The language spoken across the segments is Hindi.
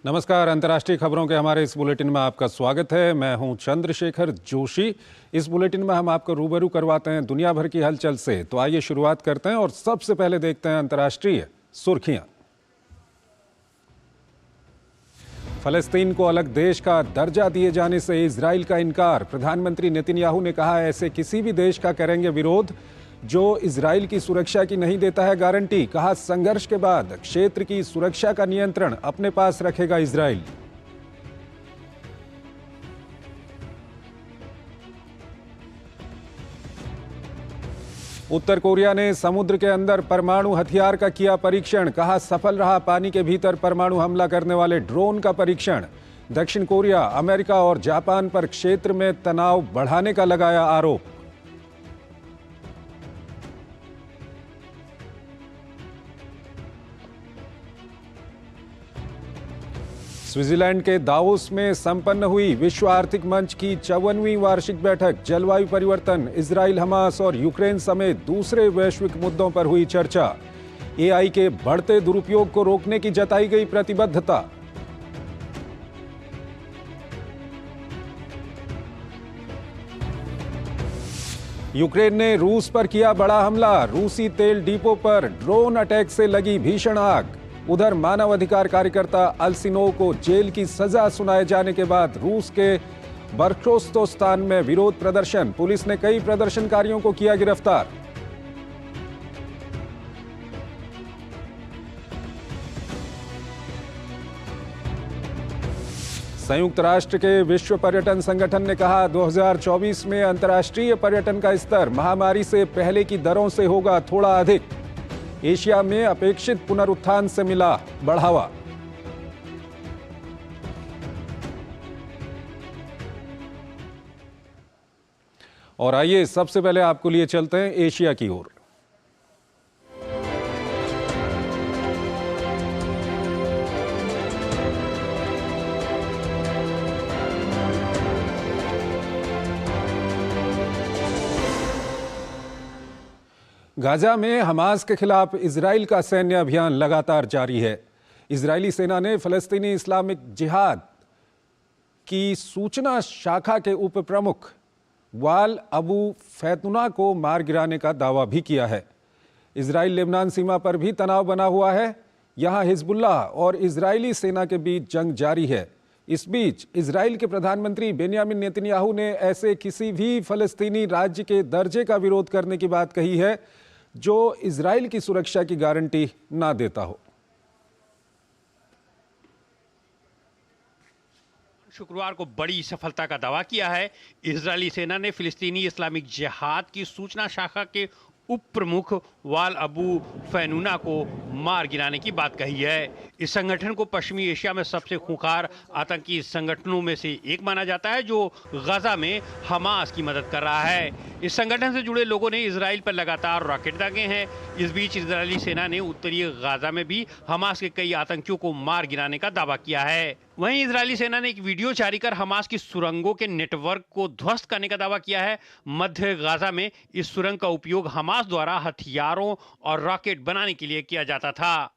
नमस्कार। अंतर्राष्ट्रीय खबरों के हमारे इस बुलेटिन में आपका स्वागत है। मैं हूं चंद्रशेखर जोशी। इस बुलेटिन में हम आपको रूबरू करवाते हैं दुनिया भर की हलचल से। तो आइए शुरुआत करते हैं और सबसे पहले देखते हैं अंतर्राष्ट्रीय सुर्खियां। फलस्तीन को अलग देश का दर्जा दिए जाने से इजराइल का इनकार। प्रधानमंत्री नेतन्याहू ने कहा, ऐसे किसी भी देश का करेंगे विरोध जो इजराइल की सुरक्षा की नहीं देता है गारंटी। कहा, संघर्ष के बाद क्षेत्र की सुरक्षा का नियंत्रण अपने पास रखेगा इजराइल। उत्तर कोरिया ने समुद्र के अंदर परमाणु हथियार का किया परीक्षण। कहा, सफल रहा पानी के भीतर परमाणु हमला करने वाले ड्रोन का परीक्षण। दक्षिण कोरिया, अमेरिका और जापान पर क्षेत्र में तनाव बढ़ाने का लगाया आरोप। स्विट्जरलैंड के दावोस में संपन्न हुई विश्व आर्थिक मंच की 54वीं वार्षिक बैठक। जलवायु परिवर्तन, इजराइल, हमास और यूक्रेन समेत दूसरे वैश्विक मुद्दों पर हुई चर्चा। एआई के बढ़ते दुरुपयोग को रोकने की जताई गई प्रतिबद्धता। यूक्रेन ने रूस पर किया बड़ा हमला। रूसी तेल डिपो पर ड्रोन अटैक से लगी भीषण आग। उधर मानवाधिकार कार्यकर्ता अल्सिनोव को जेल की सजा सुनाए जाने के बाद रूस के बर्खोस्तोस्तान में विरोध प्रदर्शन। पुलिस ने कई प्रदर्शनकारियों को किया गिरफ्तार। संयुक्त राष्ट्र के विश्व पर्यटन संगठन ने कहा, 2024 में अंतर्राष्ट्रीय पर्यटन का स्तर महामारी से पहले की दरों से होगा थोड़ा अधिक। एशिया में अपेक्षित पुनरुत्थान से मिला बढ़ावा। और आइए सबसे पहले आपको लिए चलते हैं एशिया की ओर। गाजा में हमास के खिलाफ इजराइल का सैन्य अभियान लगातार जारी है। इजरायली सेना ने फलस्तीनी इस्लामिक जिहाद की सूचना शाखा के उप प्रमुख वाल अबू फैतुना को मार गिराने का दावा भी किया है। इजराइल लेबनान सीमा पर भी तनाव बना हुआ है। यहां हिजबुल्लाह और इजरायली सेना के बीच जंग जारी है। इस बीच इजराइल के प्रधानमंत्री बेंयामिन नेतन्याहू ने ऐसे किसी भी फलस्तीनी राज्य के दर्जे का विरोध करने की बात कही है जो इजराइल की सुरक्षा की गारंटी ना देता हो। शुक्रवार को बड़ी सफलता का दावा किया है। इजरायली सेना ने फिलिस्तीनी इस्लामिक जिहाद की सूचना शाखा के उप प्रमुख वाल अबू फैनुना को मार गिराने की बात कही है। इस संगठन को पश्चिमी एशिया में सबसे खूंखार आतंकी संगठनों में से एक माना जाता है जो गाजा में हमास की मदद कर रहा है। इस संगठन से जुड़े लोगों ने इजराइल पर लगातार रॉकेट दागे हैं। इस बीच इजरायली सेना ने उत्तरी गाजा में भी हमास के कई आतंकियों को मार गिराने का दावा किया है। वहीं इजरायली सेना ने एक वीडियो जारी कर हमास की सुरंगों के नेटवर्क को ध्वस्त करने का दावा किया है। मध्य गाजा में इस सुरंग का उपयोग हमास द्वारा हथियारों और रॉकेट बनाने के लिए किया जाता था।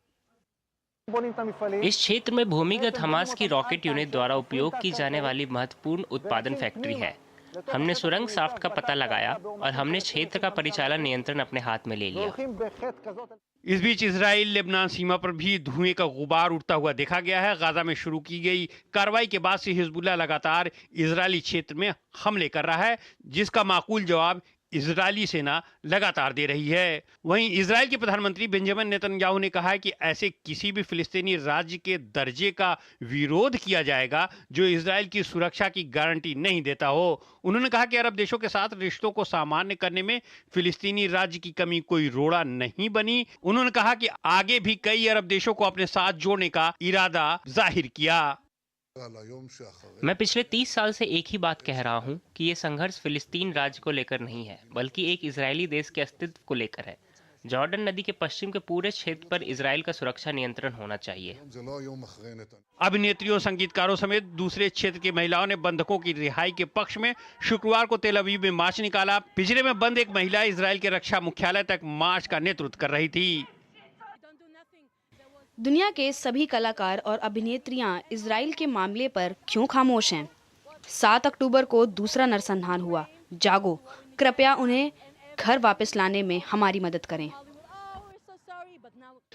इस क्षेत्र में भूमिगत हमास की रॉकेट यूनिट द्वारा उपयोग की जाने वाली महत्वपूर्ण उत्पादन फैक्ट्री है। हमने सुरंग शाफ्ट का पता लगाया और हमने क्षेत्र का परिचालन नियंत्रण अपने हाथ में ले लिया। इस बीच इजराइल लेबनान सीमा पर भी धुएं का गुबार उठता हुआ देखा गया है। गाजा में शुरू की गई कार्रवाई के बाद से हिजबुल्लाह लगातार इजरायली क्षेत्र में हमले कर रहा है, जिसका माकूल जवाब इजरायली सेना लगातार दे रही है। वहीं इजराइल के प्रधानमंत्री बेंजामिन नेतन्याहू ने कहा है कि ऐसे किसी भी फिलिस्तीनी राज्य के दर्जे का विरोध किया जाएगा जो इजराइल की सुरक्षा की गारंटी नहीं देता हो। उन्होंने कहा कि अरब देशों के साथ रिश्तों को सामान्य करने में फिलिस्तीनी राज्य की कमी कोई रोड़ा नहीं बनी। उन्होंने कहा कि आगे भी कई अरब देशों को अपने साथ जोड़ने का इरादा जाहिर किया। मैं पिछले 30 साल से एक ही बात कह रहा हूं कि ये संघर्ष फिलिस्तीन राज्य को लेकर नहीं है, बल्कि एक इजरायली देश के अस्तित्व को लेकर है। जॉर्डन नदी के पश्चिम के पूरे क्षेत्र पर इजराइल का सुरक्षा नियंत्रण होना चाहिए। अभिनेत्रियों, संगीतकारों समेत दूसरे क्षेत्र की महिलाओं ने बंधकों की रिहाई के पक्ष में शुक्रवार को तेल अवीव में मार्च निकाला। पिंजरे में बंद एक महिला इजराइल के रक्षा मुख्यालय तक मार्च का नेतृत्व कर रही थी। दुनिया के सभी कलाकार और अभिनेत्रियां इजराइल के मामले पर क्यों खामोश हैं? 7 अक्टूबर को दूसरा नरसंहार हुआ। जागो, कृपया उन्हें घर वापस लाने में हमारी मदद करें।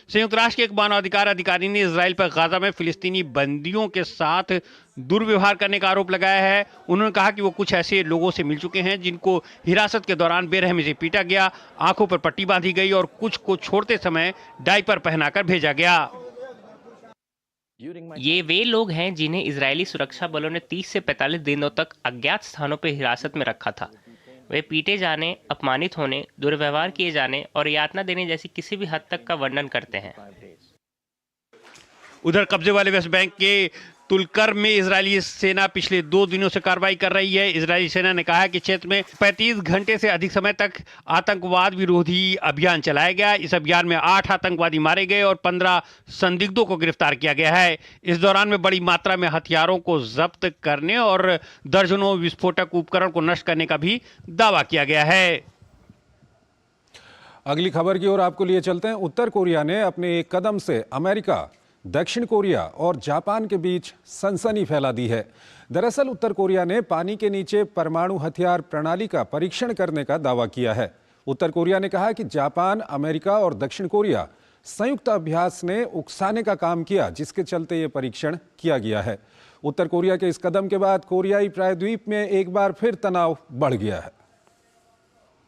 संयुक्त राष्ट्र के एक मानवाधिकार अधिकारी ने इजराइल पर गाजा में फिलिस्तीनी बंदियों के साथ दुर्व्यवहार करने का आरोप लगाया है। उन्होंने कहा कि वो कुछ ऐसे लोगों से मिल चुके हैं जिनको हिरासत के दौरान बेरहमी से पीटा गया, आंखों पर पट्टी बांधी गई और कुछ को छोड़ते समय डायपर पहनाकर भेजा गया। ये वे लोग हैं जिन्हें इजरायली सुरक्षा बलों ने 30 से 45 दिनों तक अज्ञात स्थानों पर हिरासत में रखा था। वे पीटे जाने, अपमानित होने, दुर्व्यवहार किए जाने और यातना देने जैसी किसी भी हद तक का वर्णन करते हैं। उधर कब्जे वाले वेस्ट बैंक के तुलकर्म में इजरायली सेना पिछले 2 दिनों से कार्रवाई कर रही है। इजरायली सेना ने कहा है कि क्षेत्र में 35 घंटे से अधिक समय तक आतंकवाद विरोधी अभियान चलाया गया। इस अभियान में 8 आतंकवादी मारे गए और 15 संदिग्धों को गिरफ्तार किया गया है। इस दौरान में बड़ी मात्रा में हथियारों को जब्त करने और दर्जनों विस्फोटक उपकरण को नष्ट करने का भी दावा किया गया है। अगली खबर की ओर आपको लिए चलते हैं। उत्तर कोरिया ने अपने एक कदम से अमेरिका, दक्षिण कोरिया और जापान के बीच सनसनी फैला दी है। दरअसल उत्तर कोरिया ने पानी के नीचे परमाणु हथियार प्रणाली का परीक्षण करने का दावा किया है। उत्तर कोरिया ने कहा कि जापान, अमेरिका और दक्षिण कोरिया संयुक्त अभ्यास ने उकसाने का काम किया, जिसके चलते ये परीक्षण किया गया है। उत्तर कोरिया के इस कदम के बाद कोरियाई प्रायद्वीप में एक बार फिर तनाव बढ़ गया है।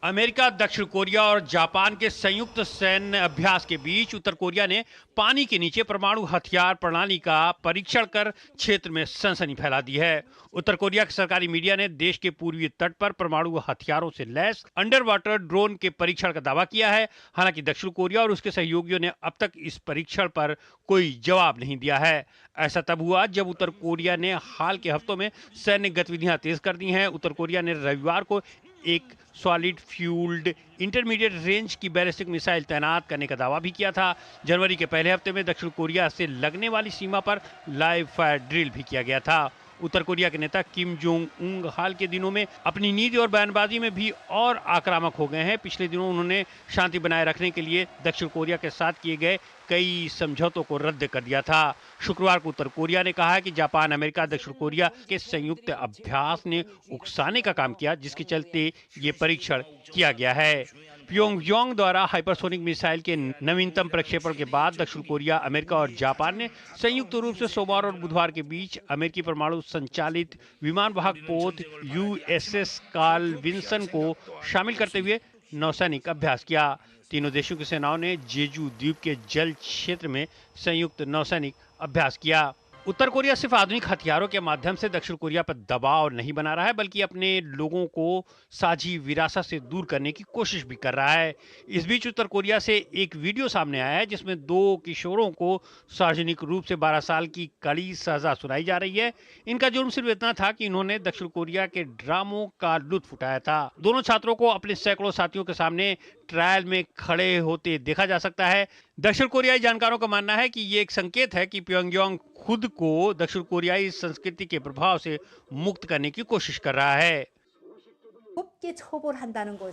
अमेरिका, दक्षिण कोरिया और जापान के संयुक्त सैन्य अभ्यास के बीच उत्तर कोरिया ने पानी के नीचे परमाणु हथियार प्रणाली का परीक्षण कर क्षेत्र में सनसनी फैला दी है। उत्तर कोरिया के सरकारी मीडिया ने देश के पूर्वी तट पर परमाणु हथियारों से लैस अंडर वाटर ड्रोन के परीक्षण का दावा किया है। हालांकि दक्षिण कोरिया और उसके सहयोगियों ने अब तक इस परीक्षण पर कोई जवाब नहीं दिया है। ऐसा तब हुआ जब उत्तर कोरिया ने हाल के हफ्तों में सैन्य गतिविधियां तेज कर दी हैं। उत्तर कोरिया ने रविवार को एक सॉलिड फ्यूल्ड इंटरमीडिएट रेंज की बैलिस्टिक मिसाइल तैनात करने का दावा भी किया था। जनवरी के पहले हफ्ते में दक्षिण कोरिया से लगने वाली सीमा पर लाइव फायर ड्रिल भी किया गया था। उत्तर कोरिया के नेता किम जोंग उंग हाल के दिनों में अपनी नीति और बयानबाजी में भी और आक्रामक हो गए हैं। पिछले दिनों उन्होंने शांति बनाए रखने के लिए दक्षिण कोरिया के साथ किए गए कई समझौतों को रद्द कर दिया था। शुक्रवार को उत्तर कोरिया ने कहा कि जापान, अमेरिका, दक्षिण कोरिया के संयुक्त अभ्यास ने उकसाने का काम किया, जिसके चलते ये परीक्षण किया गया है। प्योंगयांग द्वारा हाइपरसोनिक मिसाइल के नवीनतम प्रक्षेपण के बाद दक्षिण कोरिया, अमेरिका और जापान ने संयुक्त रूप से सोमवार और बुधवार के बीच अमेरिकी परमाणु संचालित विमान वाहक पोत USS कार्ल विंसन को शामिल करते हुए नौसैनिक अभ्यास किया। तीनों देशों की सेनाओं ने जेजू द्वीप के जल क्षेत्र में संयुक्त नौसैनिक अभ्यास किया। उत्तर कोरिया सिर्फ आधुनिक हथियारों के माध्यम से दक्षिण कोरिया पर दबाव नहीं बना रहा है, बल्कि अपने लोगों को साझी विरासत से दूर करने की कोशिश भी कर रहा है। इस बीच उत्तर कोरिया से एक वीडियो सामने आया है जिसमें 2 किशोरों को सार्वजनिक रूप से 12 साल की कड़ी सजा सुनाई जा रही है। इनका जुर्म सिर्फ इतना था कि इन्होंने दक्षिण कोरिया के ड्रामों का लुत्फ उठाया था। दोनों छात्रों को अपने सैकड़ों साथियों के सामने ट्रायल में खड़े होते देखा जा सकता है। दक्षिण कोरियाई जानकारों का मानना है कि ये एक संकेत है कि प्योंगयांग खुद को दक्षिण कोरियाई संस्कृति के प्रभाव से मुक्त करने की कोशिश कर रहा है।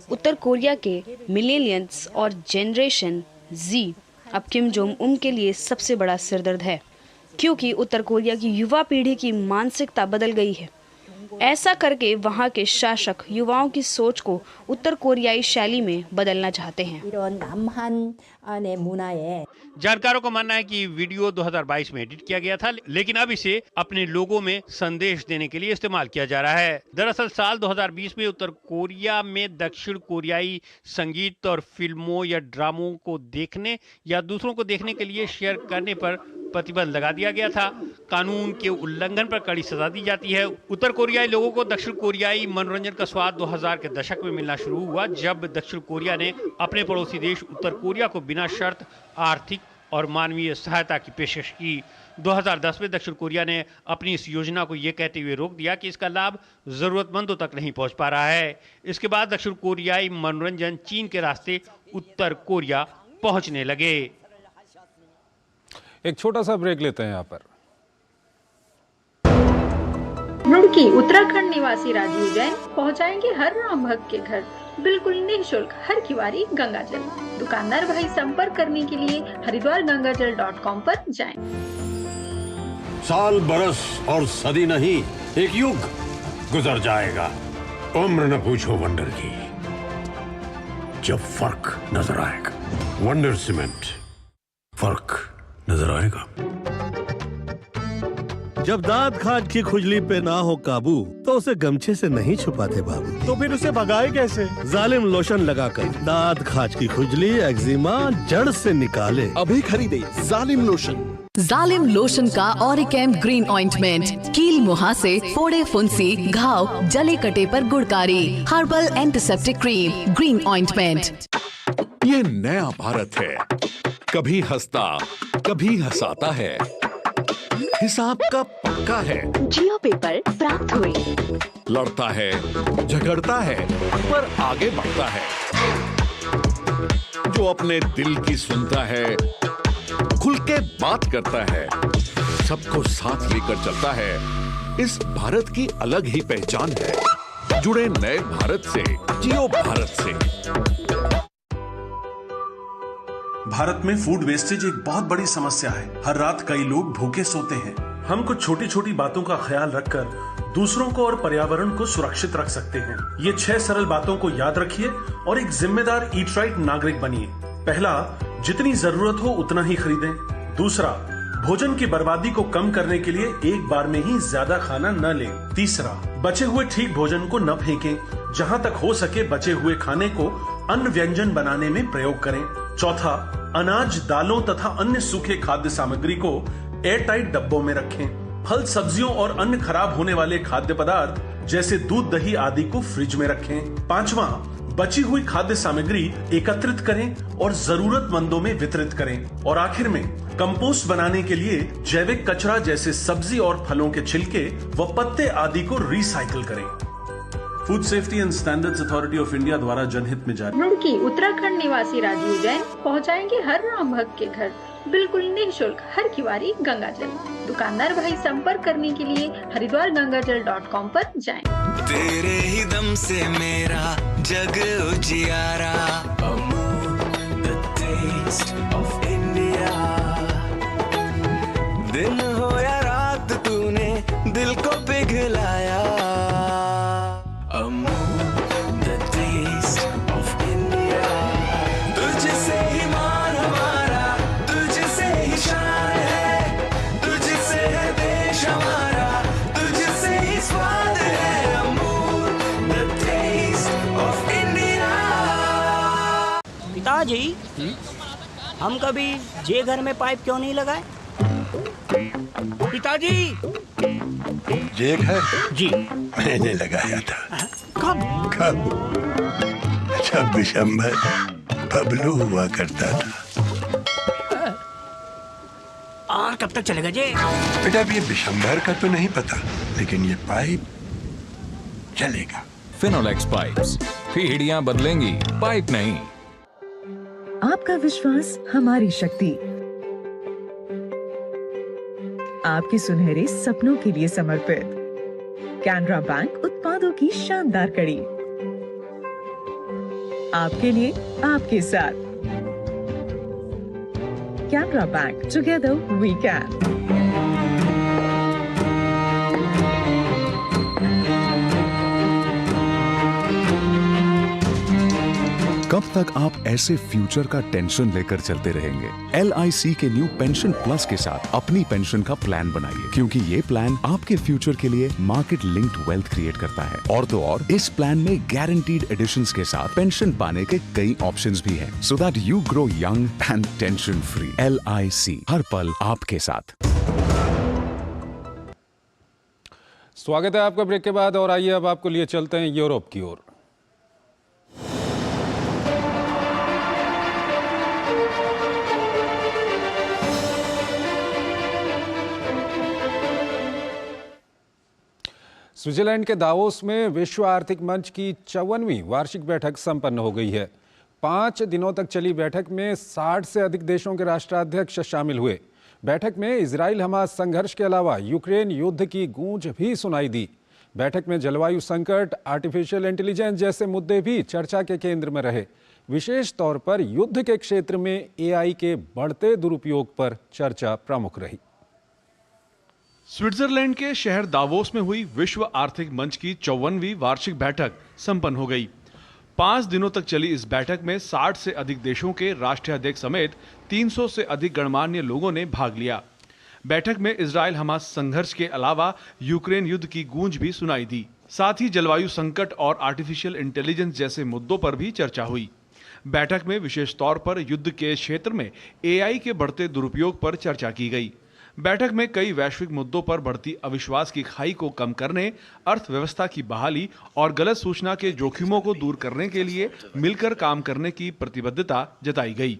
उत्तर कोरिया के मिलेनियल्स और जनरेशन Z अब किम जोंग उन के लिए सबसे बड़ा सिरदर्द है, क्योंकि उत्तर कोरिया की युवा पीढ़ी की मानसिकता बदल गई है। ऐसा करके वहां के शासक युवाओं की सोच को उत्तर कोरियाई शैली में बदलना चाहते हैं। जानकारों का मानना है कि वीडियो 2022 में एडिट किया गया था, लेकिन अब इसे अपने लोगों में संदेश देने के लिए इस्तेमाल किया जा रहा है। दरअसल साल 2020 में उत्तर कोरिया में दक्षिण कोरियाई संगीत और फिल्मों या ड्रामों को देखने या दूसरों को देखने के लिए शेयर करने पर प्रतिबंध लगा दिया गया था। कानून के उल्लंघन पर कड़ी सजा दी जाती है। उत्तर कोरियाई लोगों को दक्षिण कोरियाई मनोरंजन का स्वाद 2000 के दशक में मिलना शुरू हुआ, जब दक्षिण कोरिया ने अपने पड़ोसी देश उत्तर कोरिया को बिना शर्त आर्थिक और मानवीय सहायता की पेशकश की। 2010 में दक्षिण कोरिया ने अपनी इस योजना को ये कहते हुए रोक दिया कि इसका लाभ जरूरतमंदों तक नहीं पहुंच पा रहा है। इसके बाद दक्षिण कोरियाई मनोरंजन चीन के रास्ते उत्तर कोरिया पहुंचने लगे। एक छोटा सा ब्रेक लेते हैं यहाँ पर। रुड़की उत्तराखंड निवासी राजीव जैन पहुंचाएंगे हर राम भक्त के घर बिल्कुल निःशुल्क हर किवारी गंगाजल। दुकानदार भाई संपर्क करने के लिए हरिद्वारगंगाजल.com पर जाएं। साल बरस और सदी नहीं, एक युग गुजर जाएगा, उम्र न पूछो वंडर की, जब फर्क नजर आएगा। वंडर सीमेंट, फर्क नजर आएगा। जब दांत खाज की खुजली पे ना हो काबू तो उसे गमछे से नहीं छुपाते बाबू, तो फिर उसे भगाए कैसे? जालिम लोशन लगाकर दांत खाज की खुजली एक्जिमा जड़ से निकाले। अभी खरीदे जालिम लोशन। जालिम लोशन का ऑरिकेम ग्रीन ऑइंटमेंट, कील मुहासे, फोड़े फुंसी, घाव, जले कटे पर गुड़कारी, herbal antiseptic cream, green ointment. ये नया भारत है, कभी हंसता कभी हंसाता है, हिसाब का पक्का है। जियो पेपर प्राप्त हुए। लड़ता है, झगड़ता है, पर आगे बढ़ता है। जो अपने दिल की सुनता है, खुल के बात करता है, सबको साथ लेकर चलता है। इस भारत की अलग ही पहचान है। जुड़े नए भारत से, जियो भारत से। भारत में फूड वेस्टेज एक बहुत बड़ी समस्या है। हर रात कई लोग भूखे सोते हैं। हम कुछ छोटी छोटी बातों का ख्याल रखकर दूसरों को और पर्यावरण को सुरक्षित रख सकते हैं। ये 6 सरल बातों को याद रखिए और एक जिम्मेदार ईट राइट नागरिक बनिए। पहला, जितनी जरूरत हो उतना ही खरीदें। दूसरा, भोजन की बर्बादी को कम करने के लिए एक बार में ही ज्यादा खाना न लें। तीसरा, बचे हुए ठीक भोजन को न फेंकें। जहां तक हो सके बचे हुए खाने को अन्य व्यंजन बनाने में प्रयोग करें। चौथा, अनाज, दालों तथा अन्य सूखे खाद्य सामग्री को एयर टाइट डब्बों में रखें। फल, सब्जियों और अन्य खराब होने वाले खाद्य पदार्थ जैसे दूध, दही आदि को फ्रिज में रखें। पांचवा, बची हुई खाद्य सामग्री एकत्रित करें और जरूरतमंदों में वितरित करें। और आखिर में, कंपोस्ट बनाने के लिए जैविक कचरा जैसे सब्जी और फलों के छिलके व पत्ते आदि को रिसाइकिल करें। Food safety and standards authority of India द्वारा जनहित में जारी। रुड़की उत्तराखंड निवासी राजीव जैन पहुंचाएंगे हर राम भक्त के घर बिल्कुल निःशुल्क हर किवारी गंगाजल। दुकानदार भाई संपर्क करने के लिए हरिद्वारगंगाजल.com पर जाएं। तेरे ही दम से मेरा जग उजियारा, the taste of India। दिन हो या रात तूने दिल को पिघलाया, the taste of India। तुझसे ही मान हमारा, तुझसे ही शान है, तुझसे है देश हमारा, तुझसे ही स्वाद है। Amul, the taste of India। पिताजी, हम कभी जे घर में पाइप क्यों नहीं लगाए? पिताजी, जे घर जी मैंने लगाया था। कब? जब विशंभर बबलू हुआ करता था। और कब तक चलेगा जे? बेटा, अब ये विशंभर का तो नहीं पता, लेकिन ये पाइप चलेगा। फिनोलेक्स पाइप्स, पीढ़ियां बदलेंगी, पाइप नहीं। आपका विश्वास हमारी शक्ति, आपके सुनहरे सपनों के लिए समर्पित कैनरा बैंक उत्पादों की शानदार कड़ी, आपके लिए, आपके साथ। Canara bank, together we can. कब तक आप ऐसे फ्यूचर का टेंशन लेकर चलते रहेंगे? LIC के न्यू पेंशन प्लस के साथ अपनी पेंशन का प्लान बनाइए, क्योंकि ये प्लान आपके फ्यूचर के लिए मार्केट लिंक्ड वेल्थ क्रिएट करता है। और तो और, इस प्लान में गारंटीड एडिशंस के साथ पेंशन पाने के कई ऑप्शंस भी हैं, so that you grow young and tension free. LIC, हर पल आपके साथ। स्वागत है आपका ब्रेक के बाद, और आइए अब आपको लिए चलते हैं यूरोप की ओर। स्विट्जरलैंड के दावोस में विश्व आर्थिक मंच की 54वीं वार्षिक बैठक संपन्न हो गई है। 5 दिनों तक चली बैठक में 60 से अधिक देशों के राष्ट्राध्यक्ष शामिल हुए। बैठक में इजराइल हमास संघर्ष के अलावा यूक्रेन युद्ध की गूंज भी सुनाई दी। बैठक में जलवायु संकट, आर्टिफिशियल इंटेलिजेंस जैसे मुद्दे भी चर्चा के केंद्र में रहे। विशेष तौर पर युद्ध के क्षेत्र में एआई के बढ़ते दुरुपयोग पर चर्चा प्रमुख रही। स्विट्जरलैंड के शहर दावोस में हुई विश्व आर्थिक मंच की 54वीं वार्षिक बैठक संपन्न हो गई। 5 दिनों तक चली इस बैठक में 60 से अधिक देशों के राष्ट्राध्यक्ष समेत 300 से अधिक गणमान्य लोगों ने भाग लिया। बैठक में इजराइल हमास संघर्ष के अलावा यूक्रेन युद्ध की गूंज भी सुनाई दी। साथ ही जलवायु संकट और आर्टिफिशियल इंटेलिजेंस जैसे मुद्दों पर भी चर्चा हुई। बैठक में विशेष तौर पर युद्ध के क्षेत्र में एआई के बढ़ते दुरुपयोग पर चर्चा की गई। बैठक में कई वैश्विक मुद्दों पर बढ़ती अविश्वास की खाई को कम करने, अर्थव्यवस्था की बहाली और गलत सूचना के जोखिमों को दूर करने के लिए मिलकर काम करने की प्रतिबद्धता जताई गई।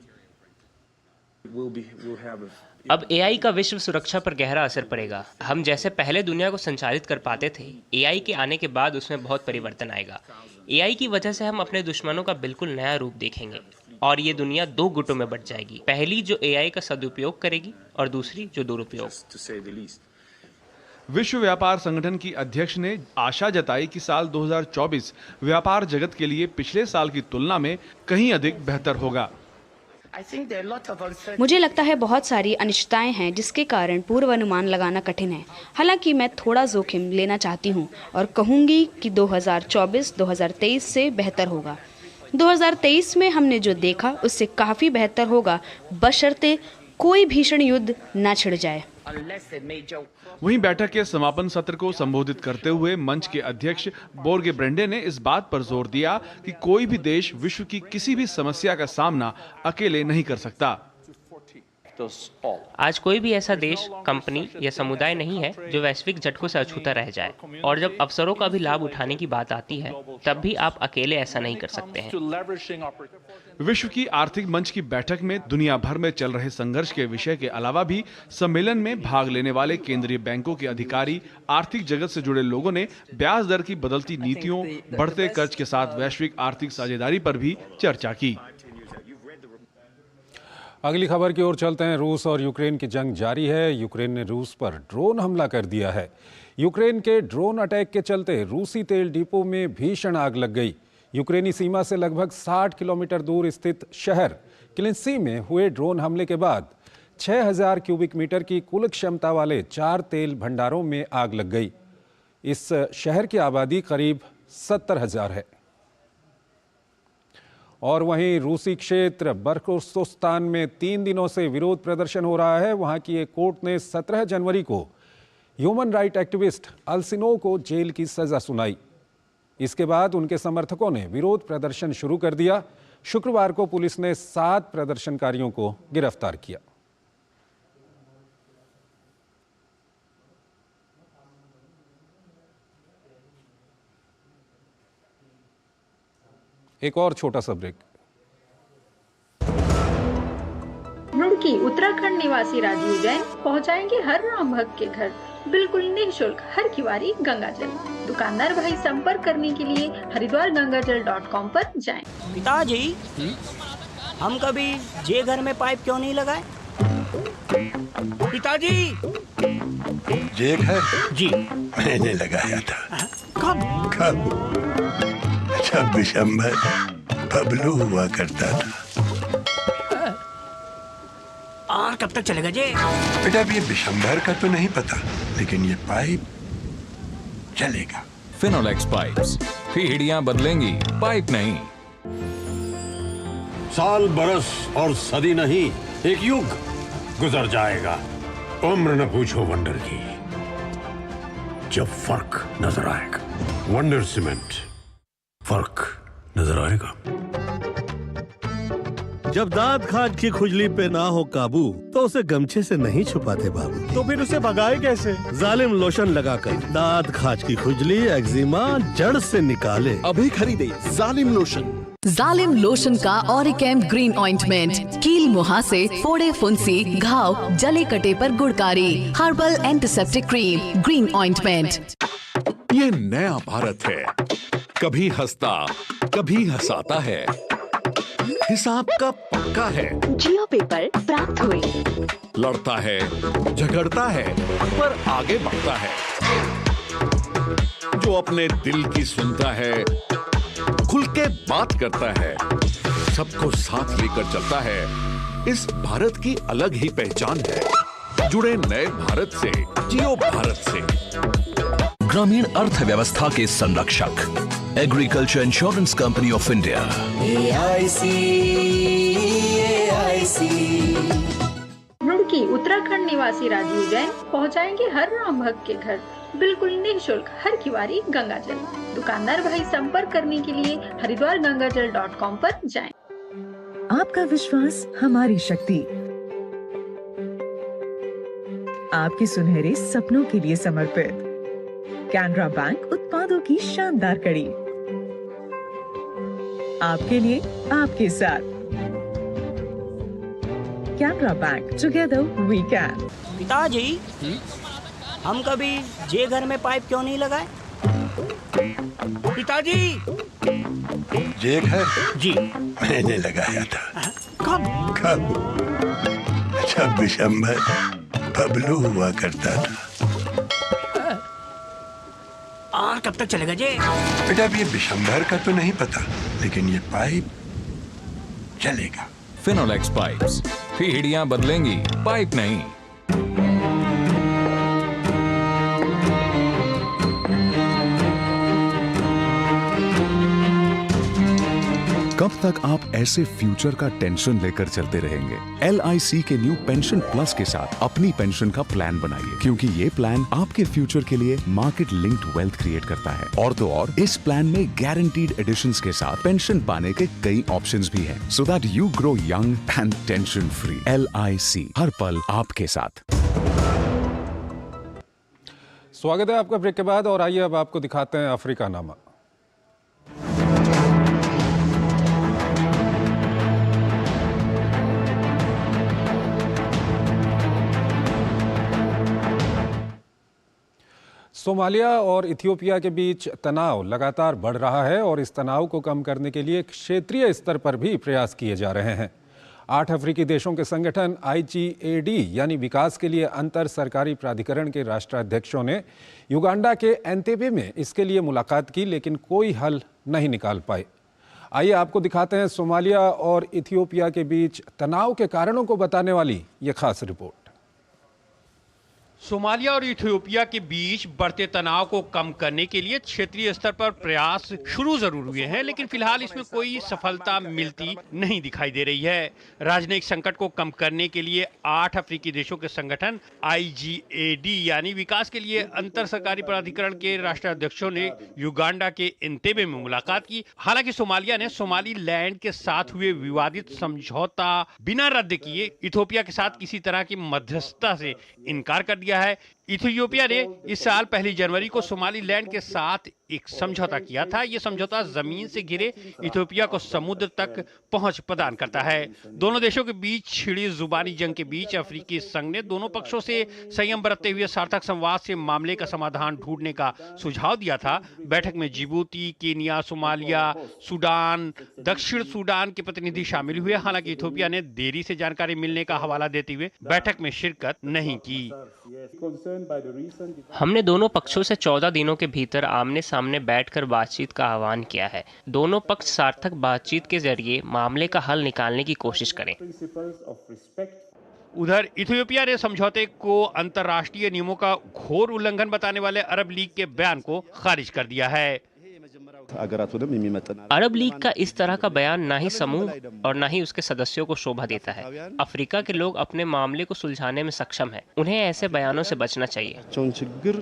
अब एआई का विश्व सुरक्षा पर गहरा असर पड़ेगा। हम जैसे पहले दुनिया को संचालित कर पाते थे, एआई के आने के बाद उसमें बहुत परिवर्तन आएगा। एआई की वजह से हम अपने दुश्मनों का बिल्कुल नया रूप देखेंगे और ये दुनिया 2 गुटों में बंट जाएगी। पहली जो एआई का सदुपयोग करेगी और दूसरी जो दुरुपयोग। विश्व व्यापार संगठन की अध्यक्ष ने आशा जताई कि साल 2024 व्यापार जगत के लिए पिछले साल की तुलना में कहीं अधिक बेहतर होगा। मुझे लगता है बहुत सारी अनिश्चितताएं हैं जिसके कारण पूर्वानुमान लगाना कठिन है। हालांकि मैं थोड़ा जोखिम लेना चाहती हूं और कहूंगी कि 2024 2023 से बेहतर होगा। 2023 में हमने जो देखा उससे काफी बेहतर होगा, बशर्ते कोई भीषण युद्ध न छिड़ जाए। वहीं बैठक के समापन सत्र को संबोधित करते हुए मंच के अध्यक्ष बोर्गे ब्रेंडे ने इस बात पर जोर दिया कि कोई भी देश विश्व की किसी भी समस्या का सामना अकेले नहीं कर सकता। आज कोई भी ऐसा देश, कंपनी या समुदाय नहीं है जो वैश्विक झटकों से अछूता रह जाए, और जब अवसरों का भी लाभ उठाने की बात आती है तब भी आप अकेले ऐसा नहीं कर सकते हैं। विश्व की आर्थिक मंच की बैठक में दुनिया भर में चल रहे संघर्ष के विषय के अलावा भी सम्मेलन में भाग लेने वाले केंद्रीय बैंकों के अधिकारी, आर्थिक जगत से जुड़े लोगों ने ब्याज दर की बदलती नीतियों, बढ़ते कर्ज के साथ वैश्विक आर्थिक साझेदारी पर भी चर्चा की। अगली खबर की ओर चलते हैं। रूस और यूक्रेन की जंग जारी है। यूक्रेन ने रूस पर ड्रोन हमला कर दिया है। यूक्रेन के ड्रोन अटैक के चलते रूसी तेल डिपो में भीषण आग लग गई। यूक्रेनी सीमा से लगभग 60 किलोमीटर दूर स्थित शहर क्लिंसी में हुए ड्रोन हमले के बाद 6000 क्यूबिक मीटर की कुल क्षमता वाले 4 तेल भंडारों में आग लग गई। इस शहर की आबादी करीब 70,000 है। और वहीं रूसी क्षेत्र बर्कोस्तान में 3 दिनों से विरोध प्रदर्शन हो रहा है। वहां की एक कोर्ट ने 17 जनवरी को ह्यूमन राइट एक्टिविस्ट अल्सिनो को जेल की सजा सुनाई। इसके बाद उनके समर्थकों ने विरोध प्रदर्शन शुरू कर दिया। शुक्रवार को पुलिस ने 7 प्रदर्शनकारियों को गिरफ्तार किया। एक और छोटा सा ब्रेक। रुड़की उत्तराखंड निवासी राजीव जैन पहुंचाएंगे हर राम भक्त के घर बिल्कुल निःशुल्क हर किवारी गंगाजल। दुकानदार भाई संपर्क करने के लिए हरिद्वारगंगाजल.com पर जाएं। पिताजी, हम कभी जे घर में पाइप क्यों नहीं लगाए? पिताजी, जे घर जी मैंने लगाया था। कब? जब विशंबर बबलू हुआ करता था। और कब तक चलेगा जी? बेटा, ये विशंबर का तो नहीं पता, लेकिन ये पाइप चलेगा। फिनोलेक्स पाइप्स, पीढ़ियां बदलेंगी, पाइप नहीं। साल, बरस और सदी नहीं, एक युग गुजर जाएगा। उम्र न पूछो वंडर की, जब फर्क नजर आएगा। वंडर सीमेंट, फर्क नजर आएगा। जब दांत खाज की खुजली पे ना हो काबू तो उसे गमछे से नहीं छुपाते बाबू। तो फिर उसे भगाए कैसे? जालिम लोशन लगाकर दांत खाज की खुजली, एक्जिमा जड़ से निकाले। अभी खरीदे जालिम लोशन। जालिम लोशन का ऑरिकैम ग्रीन ऑइंटमेंट कील मुहासे, फोड़े फुंसी, घाव, जले कटे पर गुड़कारी। Herbal antiseptic cream green ointment. ये नया भारत है, कभी हंसता कभी हंसाता है, हिसाब का पक्का है। जियो पेपर प्राप्त हुए। लड़ता है, झगड़ता है, पर आगे बढ़ता है। जो अपने दिल की सुनता है, खुल के बात करता है, सबको साथ लेकर चलता है। इस भारत की अलग ही पहचान है। जुड़े नए भारत से, जियो भारत से। ग्रामीण अर्थव्यवस्था के संरक्षक agriculture insurance company of India. Roorkee Uttarakhand निवासी राजीव जैन पहुंचाएंगे हर राम भक्त के घर बिल्कुल निःशुल्क हर किवारी गंगा जल। दुकानदार भाई संपर्क करने के लिए हरिद्वारगंगाजल.com पर जाएं। आपका विश्वास हमारी शक्ति, आपके सुनहरे सपनों के लिए समर्पित कैनरा बैंक उत्पादों की शानदार कड़ी, आपके लिए आपके साथ। Canara bank, together we can. पिताजी, हम कभी जे घर में पाइप क्यों नहीं लगाए? पिताजी, जे घर जी मैंने लगाया था। कब? जब दिसंबर बबलू हुआ करता था। और कब तक चलेगा जे? बेटा अब ये दिसंबर का तो नहीं पता, लेकिन ये पाइप चलेगा। फिनोलेक्स पाइप्स, पीढ़ियां बदलेंगी, पाइप नहीं। कब तक आप ऐसे फ्यूचर का टेंशन लेकर चलते रहेंगे? LIC के न्यू पेंशन प्लस के साथ अपनी पेंशन का प्लान बनाइए, क्योंकि ये प्लान आपके फ्यूचर के लिए मार्केट लिंक्ड वेल्थ क्रिएट करता है। और तो और इस प्लान में गारंटीड एडिशंस के साथ पेंशन पाने के कई ऑप्शंस भी हैं, so that you grow young and tension free. LIC, हर पल आपके साथ। स्वागत है आपका ब्रेक के बाद, और आइए अब आपको दिखाते हैं अफ्रीका नामा। सोमालिया और इथियोपिया के बीच तनाव लगातार बढ़ रहा है, और इस तनाव को कम करने के लिए क्षेत्रीय स्तर पर भी प्रयास किए जा रहे हैं। 8 अफ्रीकी देशों के संगठन IGAD यानी विकास के लिए अंतर सरकारी प्राधिकरण के राष्ट्राध्यक्षों ने युगांडा के एंतेबे में इसके लिए मुलाकात की, लेकिन कोई हल नहीं निकाल पाए। आइए आपको दिखाते हैं सोमालिया और इथियोपिया के बीच तनाव के कारणों को बताने वाली ये खास रिपोर्ट। सोमालिया और इथियोपिया के बीच बढ़ते तनाव को कम करने के लिए क्षेत्रीय स्तर पर प्रयास शुरू जरूर हुए हैं, लेकिन फिलहाल इसमें कोई सफलता मिलती नहीं दिखाई दे रही है। राजनयिक संकट को कम करने के लिए 8 अफ्रीकी देशों के संगठन IGAD यानी विकास के लिए अंतर सरकारी प्राधिकरण के राष्ट्राध्यक्षों ने युगांडा के एंतेबे में मुलाकात की। हालांकि सोमालिया ने सोमालीलैंड के साथ हुए विवादित समझौता बिना रद्द किए इथियोपिया के साथ किसी तरह की मध्यस्थता से इनकार कर दिया है। इथियोपिया ने इस साल 1 जनवरी को सोमालीलैंड के साथ एक समझौता किया था। यह समझौता जमीन से घिरे इथियोपिया को समुद्र तक पहुंच प्रदान करता है। दोनों देशों के बीच छिड़ी जुबानी जंग के बीच अफ्रीकी संघ ने दोनों पक्षों से संयम बरतते हुए सार्थक संवाद से मामले का समाधान ढूंढने का सुझाव दिया था। बैठक में जिबूती, केनिया, सोमालिया, सूडान, दक्षिण सूडान के प्रतिनिधि शामिल हुए। हालांकि इथियोपिया ने देरी से जानकारी मिलने का हवाला देते हुए बैठक में शिरकत नहीं की। हमने दोनों पक्षों से 14 दिनों के भीतर आमने सामने बैठकर बातचीत का आह्वान किया है। दोनों पक्ष सार्थक बातचीत के जरिए मामले का हल निकालने की कोशिश करें। उधर इथियोपिया ने समझौते को अंतर्राष्ट्रीय नियमों का घोर उल्लंघन बताने वाले अरब लीग के बयान को खारिज कर दिया है। अरब लीग का इस तरह का बयान ना ही समूह और ना ही उसके सदस्यों को शोभा देता है। अफ्रीका के लोग अपने मामले को सुलझाने में सक्षम हैं। उन्हें ऐसे बयानों से बचना चाहिए।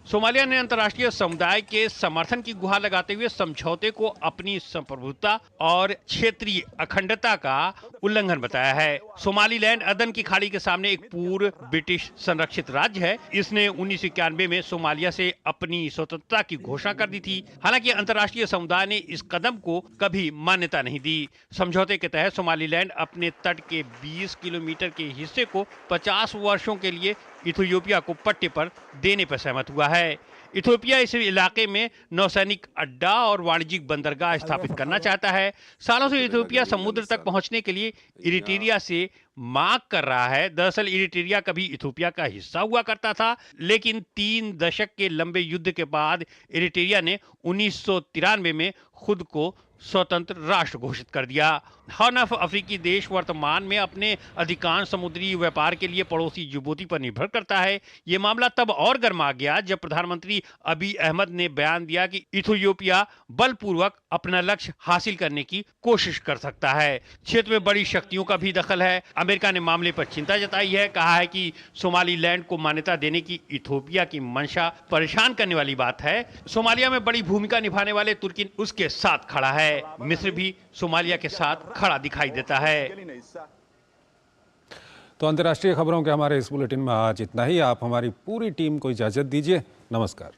सोमालिया ने अंतर्राष्ट्रीय समुदाय के समर्थन की गुहार लगाते हुए समझौते को अपनी संप्रभुता और क्षेत्रीय अखंडता का उल्लंघन बताया है। सोमालीलैंड अदन की खाड़ी के सामने एक पूर्व ब्रिटिश संरक्षित राज्य है। इसने 1991 में सोमालिया से अपनी स्वतंत्रता की घोषणा कर दी थी। हालांकि अंतर्राष्ट्रीय समुदाय ने इस कदम को कभी मान्यता नहीं दी। समझौते के तहत सोमालीलैंड अपने तट के 20 किलोमीटर के हिस्से को 50 वर्षों के लिए इथियोपिया को पट्टे पर देने पर सहमत हुआ है। इथियोपिया इस इलाके में नौसैनिक अड्डा और वाणिज्यिक बंदरगाह स्थापित करना चाहता है। सालों से इथियोपिया समुद्र तक पहुंचने के लिए इरिट्रिया से मांग कर रहा है। दरअसल इरिट्रिया कभी इथियोपिया का हिस्सा हुआ करता था, लेकिन 3 दशक के लंबे युद्ध के बाद इरिट्रिया ने 1993 में खुद को स्वतंत्र राष्ट्र घोषित कर दिया। हनफ अफ्रीकी देश वर्तमान में अपने अधिकांश समुद्री व्यापार के लिए पड़ोसी जिबूती पर निर्भर करता है। ये मामला तब और गर्मा गया जब प्रधानमंत्री अबी अहमद ने बयान दिया कि इथियोपिया बलपूर्वक अपना लक्ष्य हासिल करने की कोशिश कर सकता है। क्षेत्र में बड़ी शक्तियों का भी दखल है। अमेरिका ने मामले पर चिंता जताई है, कहा है कि सोमालीलैंड को मान्यता देने की इथियोपिया की मंशा परेशान करने वाली बात है। सोमालिया में बड़ी भूमिका निभाने वाले तुर्की उसके साथ खड़ा है। मिस्र भी सोमालिया के साथ खड़ा दिखाई देता है। तो अंतर्राष्ट्रीय खबरों के हमारे इस बुलेटिन में आज इतना ही। आप हमारी पूरी टीम को इजाजत दीजिए। नमस्कार।